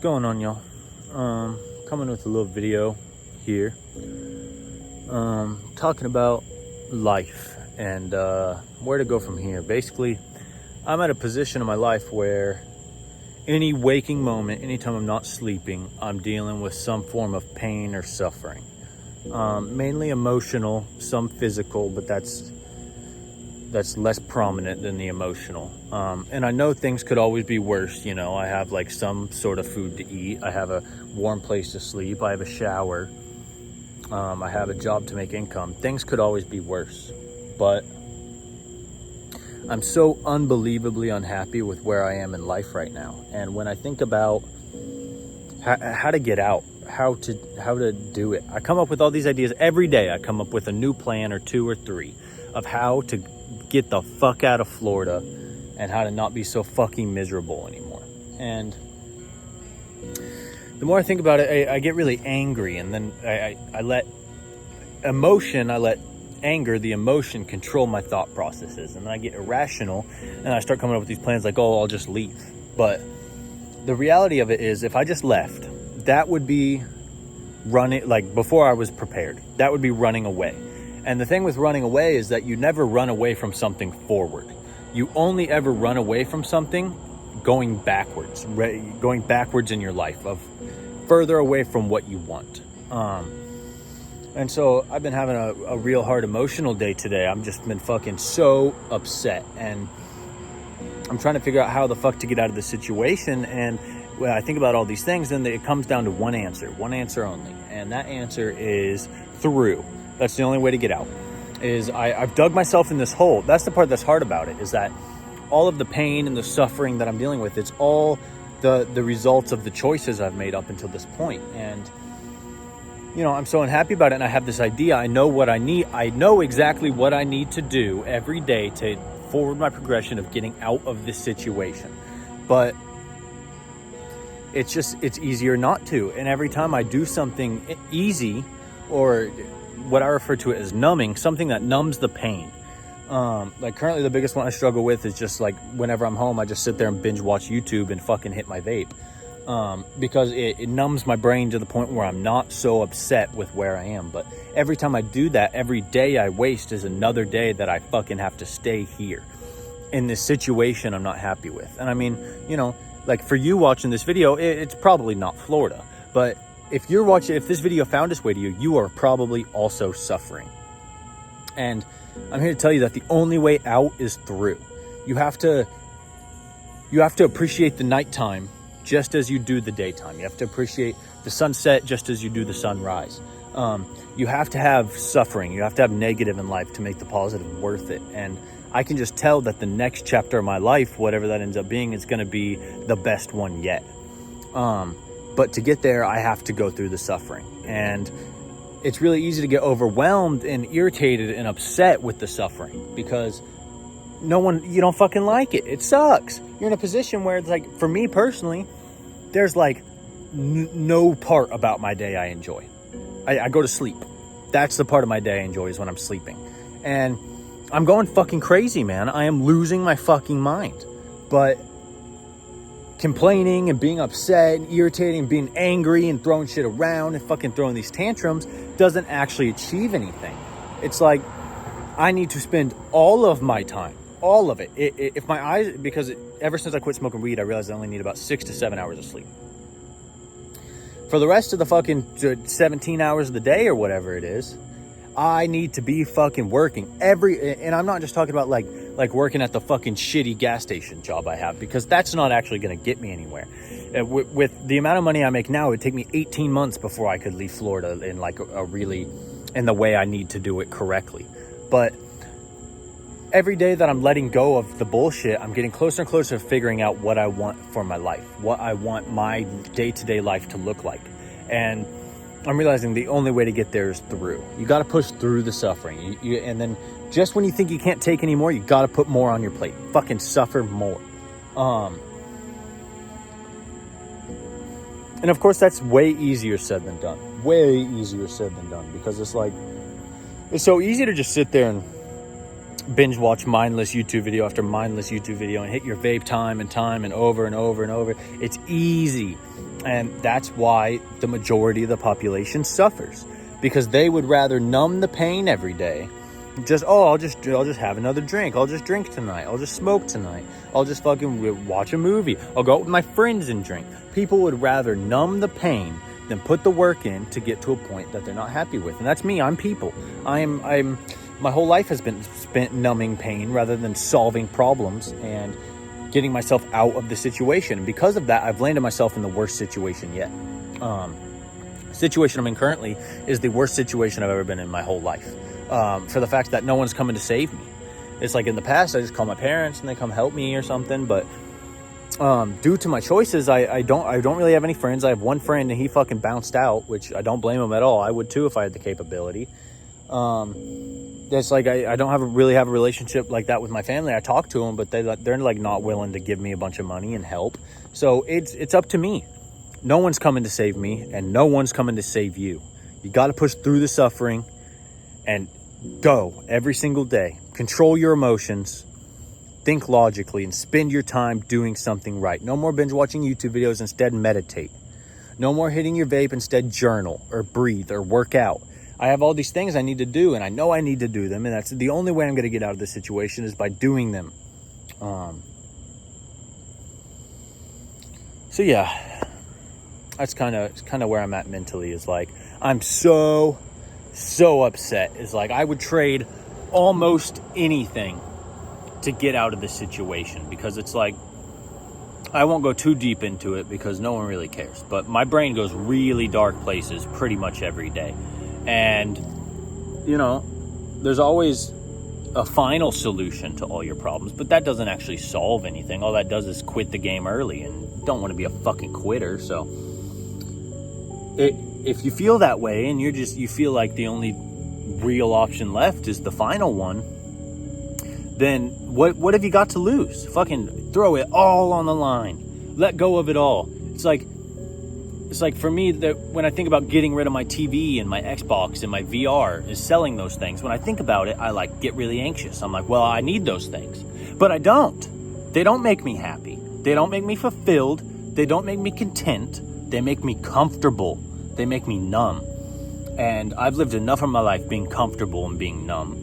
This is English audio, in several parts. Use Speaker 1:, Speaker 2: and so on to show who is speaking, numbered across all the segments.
Speaker 1: going on, y'all? Coming with a little video here, talking about life and where to go from here. Basically, I'm at a position in my life where any waking moment, anytime I'm not sleeping, I'm dealing with some form of pain or suffering. Mainly emotional, some physical, but that's less prominent than the emotional. And I know things could always be worse. You know, I have like some sort of food to eat. I have a warm place to sleep. I have a shower. I have a job to make income. Things could always be worse. But I'm so unbelievably unhappy with where I am in life right now. And when I think about how to get out, how to do it, I come up with all these ideas every day. I come up with a new plan or two or three of how to get the fuck out of Florida and how to not be so fucking miserable anymore. And the more I think about it, I get really angry, and then I let anger, the emotion, control my thought processes, and then I get irrational and I start coming up with these plans like, oh, I'll just leave. But the reality of it is, if I just left, that would be running, like before I was prepared, that would be running away. And the thing with running away is that you never run away from something forward. You only ever run away from something going backwards in your life, of further away from what you want. And so I've been having a real hard emotional day today. I've just been fucking so upset, and I'm trying to figure out how the fuck to get out of the situation. And when I think about all these things, then it comes down to one answer only. And that answer is through. That's the only way to get out. I've dug myself in this hole. That's the part that's hard about it, is that all of the pain and the suffering that I'm dealing with, it's all the results of the choices I've made up until this point. And, you know, I'm so unhappy about it, and I have this idea. I know what I need. I know exactly what I need to do every day to forward my progression of getting out of this situation. But it's easier not to. And every time I do something easy, or what I refer to as numbing, something that numbs the pain. Like currently the biggest one I struggle with is just like whenever I'm home, I just sit there and binge watch YouTube and fucking hit my vape. Because it numbs my brain to the point where I'm not so upset with where I am. But every time I do that, every day I waste is another day that I fucking have to stay here in this situation I'm not happy with. And I mean, you know, like for you watching this video, it's probably not Florida, but if this video found its way to you, you are probably also suffering. And I'm here to tell you that the only way out is through. You have to appreciate the nighttime just as you do the daytime. You have to appreciate the sunset just as you do the sunrise. You have to have suffering. You have to have negative in life to make the positive worth it. And I can just tell that the next chapter of my life, whatever that ends up being, is going to be the best one yet. But to get there, I have to go through the suffering. And it's really easy to get overwhelmed and irritated and upset with the suffering, because you don't fucking like it. It sucks. You're in a position where it's like, for me personally, there's like no part about my day I enjoy. I go to sleep. That's the part of my day I enjoy, is when I'm sleeping. And I'm going fucking crazy, man. I am losing my fucking mind. But complaining and being upset and irritating and being angry and throwing shit around and fucking throwing these tantrums doesn't actually achieve anything. It's like, I need to spend all of my time, all of it. If my eyes, because ever since I quit smoking weed, I realized I only need about 6 to 7 hours of sleep. For the rest of the fucking 17 hours of the day or whatever it is, I need to be fucking working and I'm not just talking about like working at the fucking shitty gas station job I have, because that's not actually going to get me anywhere. With the amount of money I make now, it would take me 18 months before I could leave Florida in like in the way I need to do it correctly. But every day that I'm letting go of the bullshit, I'm getting closer and closer to figuring out what I want for my life, what I want my day-to-day life to look like. And I'm realizing the only way to get there is through. You got to push through the suffering. And then just when you think you can't take any more, you got to put more on your plate. Fucking suffer more. And of course, that's way easier said than done. Way easier said than done. Because it's so easy to just sit there and binge watch mindless YouTube video after mindless YouTube video and hit your vape time and over and over and over. It's easy. And that's why the majority of the population suffers, because they would rather numb the pain every day. I'll just have another drink. I'll just drink tonight. I'll just smoke tonight. I'll just fucking watch a movie. I'll go out with my friends and drink. People would rather numb the pain than put the work in to get to a point that they're not happy with. And that's me. I'm people. My whole life has been spent numbing pain rather than solving problems and getting myself out of the situation. And because of that, I've landed myself in the worst situation yet. Situation I'm in currently is the worst situation I've ever been in my whole life. For the fact that no one's coming to save me. It's like in the past, I just call my parents and they come help me or something. But due to my choices, I don't really have any friends. I have one friend and he fucking bounced out, which I don't blame him at all. I would too if I had the capability. It's like I don't really have a relationship like that with my family. I talk to them, but they're like not willing to give me a bunch of money and help. So it's up to me. No one's coming to save me, and no one's coming to save you. You got to push through the suffering and go every single day. Control your emotions. Think logically and spend your time doing something right. No more binge watching YouTube videos, instead meditate. No more hitting your vape, instead journal or breathe or work out. I have all these things I need to do, and I know I need to do them, and that's the only way I'm going to get out of this situation is by doing them. So yeah, that's kind of where I'm at mentally. Is like I'm so upset. Is like I would trade almost anything to get out of this situation, because it's like I won't go too deep into it because no one really cares. But my brain goes really dark places pretty much every day. And, you know, there's always a final solution to all your problems, but that doesn't actually solve anything. All that does is quit the game early, and don't want to be a fucking quitter. So if you feel that way and you feel like the only real option left is the final one, then what have you got to lose? Fucking throw it all on the line. Let go of it all. It's like for me, that when I think about getting rid of my TV and my Xbox and my VR is selling those things, when I think about it, I like get really anxious. I'm like, well, I need those things, but I don't. They don't make me happy. They don't make me fulfilled. They don't make me content. They make me comfortable. They make me numb. And I've lived enough of my life being comfortable and being numb.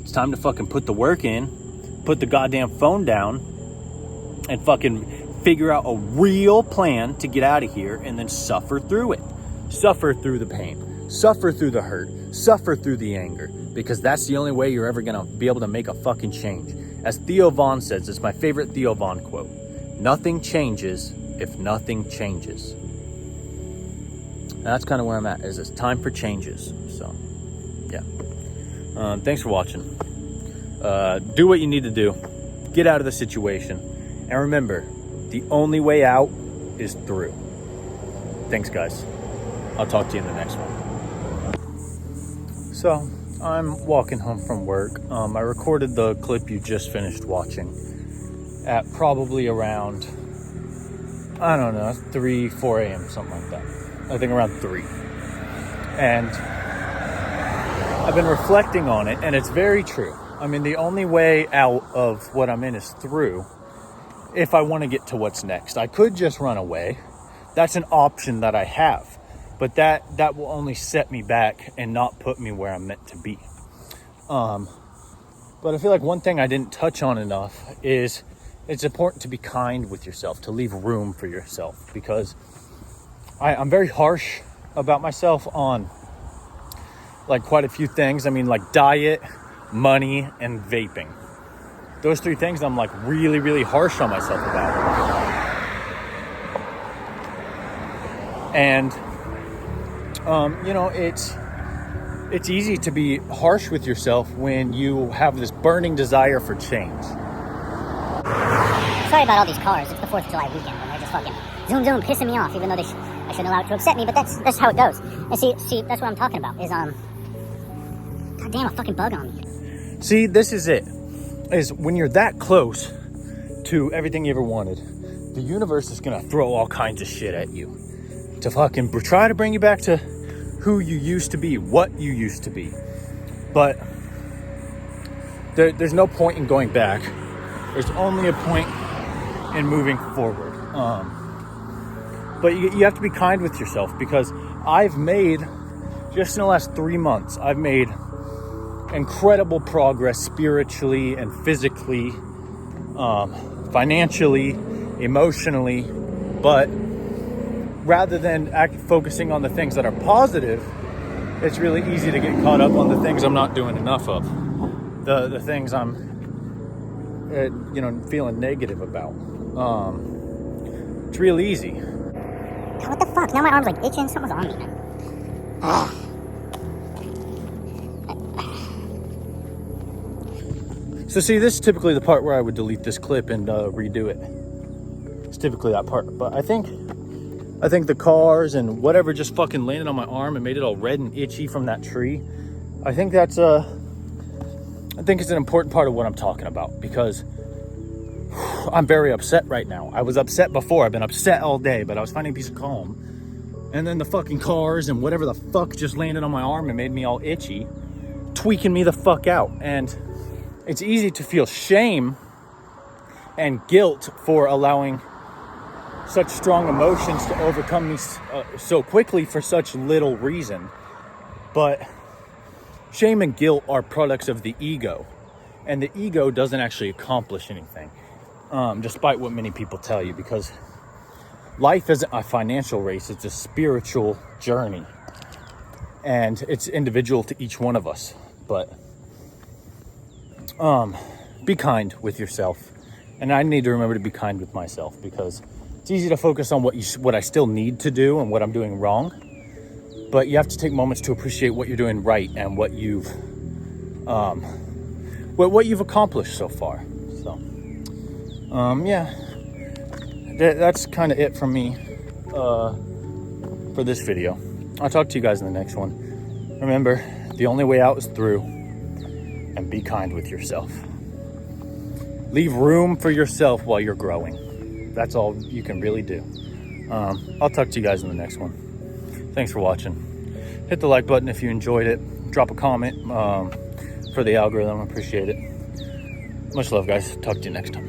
Speaker 1: It's time to fucking put the work in, put the goddamn phone down, and fucking figure out a real plan to get out of here, and then suffer through it. Suffer through the pain. Suffer through the hurt. Suffer through the anger. Because that's the only way you're ever going to be able to make a fucking change. As Theo Von says, it's my favorite Theo Von quote. Nothing changes if nothing changes. And that's kind of where I'm at, is it's time for changes. So, yeah. Thanks for watching. Do what you need to do. Get out of the situation. And remember, the only way out is through. Thanks, guys. I'll talk to you in the next one. So, I'm walking home from work. I recorded the clip you just finished watching at probably around, I don't know, 3, 4 a.m., something like that. I think around 3. And I've been reflecting on it, and it's very true. I mean, the only way out of what I'm in is through. If I want to get to what's next, I could just run away. That's an option that I have, but that will only set me back and not put me where I'm meant to be. But I feel like one thing I didn't touch on enough is it's important to be kind with yourself, to leave room for yourself, because I'm very harsh about myself on like quite a few things. I mean, like diet, money, and vaping. Those 3 things I'm like really, really harsh on myself about. And, you know, it's easy to be harsh with yourself when you have this burning desire for change.
Speaker 2: Sorry about all these cars. It's the 4th of July weekend, and they're just fucking zoom, pissing me off, even though I shouldn't allow it to upset me, but that's how it goes. And see, that's what I'm talking about, is, goddamn, a fucking bug on me.
Speaker 1: See, this is it. Is when you're that close to everything you ever wanted, the universe is gonna throw all kinds of shit at you to fucking try to bring you back to who you used to be, what you used to be. But there's no point in going back. There's only a point in moving forward. But you have to be kind with yourself, because I've made, just in the last 3 months, I've made incredible progress spiritually and physically, financially, emotionally. But rather than focusing on the things that are positive, it's really easy to get caught up on the things I'm not doing enough of, the things I'm feeling negative about. It's real easy.
Speaker 2: God, what the fuck? Now my arm's like itching. Something's on me, man.
Speaker 1: So see, this is typically the part where I would delete this clip and redo it. It's typically that part. But I think the cars and whatever just fucking landed on my arm and made it all red and itchy from that tree, I think it's an important part of what I'm talking about, because I'm very upset right now. I was upset before. I've been upset all day, but I was finding a piece of calm. And then the fucking cars and whatever the fuck just landed on my arm and made me all itchy, tweaking me the fuck out. And it's easy to feel shame and guilt for allowing such strong emotions to overcome me so quickly for such little reason. But shame and guilt are products of the ego, and the ego doesn't actually accomplish anything, despite what many people tell you, because life isn't a financial race, it's a spiritual journey, and it's individual to each one of us. But be kind with yourself, and I need to remember to be kind with myself, because it's easy to focus on what I still need to do and what I'm doing wrong, but you have to take moments to appreciate what you're doing right and what you've accomplished so far. So that's kind of it from me for this video. I'll talk to you guys in the next one. Remember, the only way out is through, and be kind with yourself. Leave room for yourself while you're growing. That's all you can really do. I'll talk to you guys in the next one. Thanks for watching. Hit the like button if you enjoyed it. Drop a comment for the algorithm. I appreciate it. Much love, guys. Talk to you next time.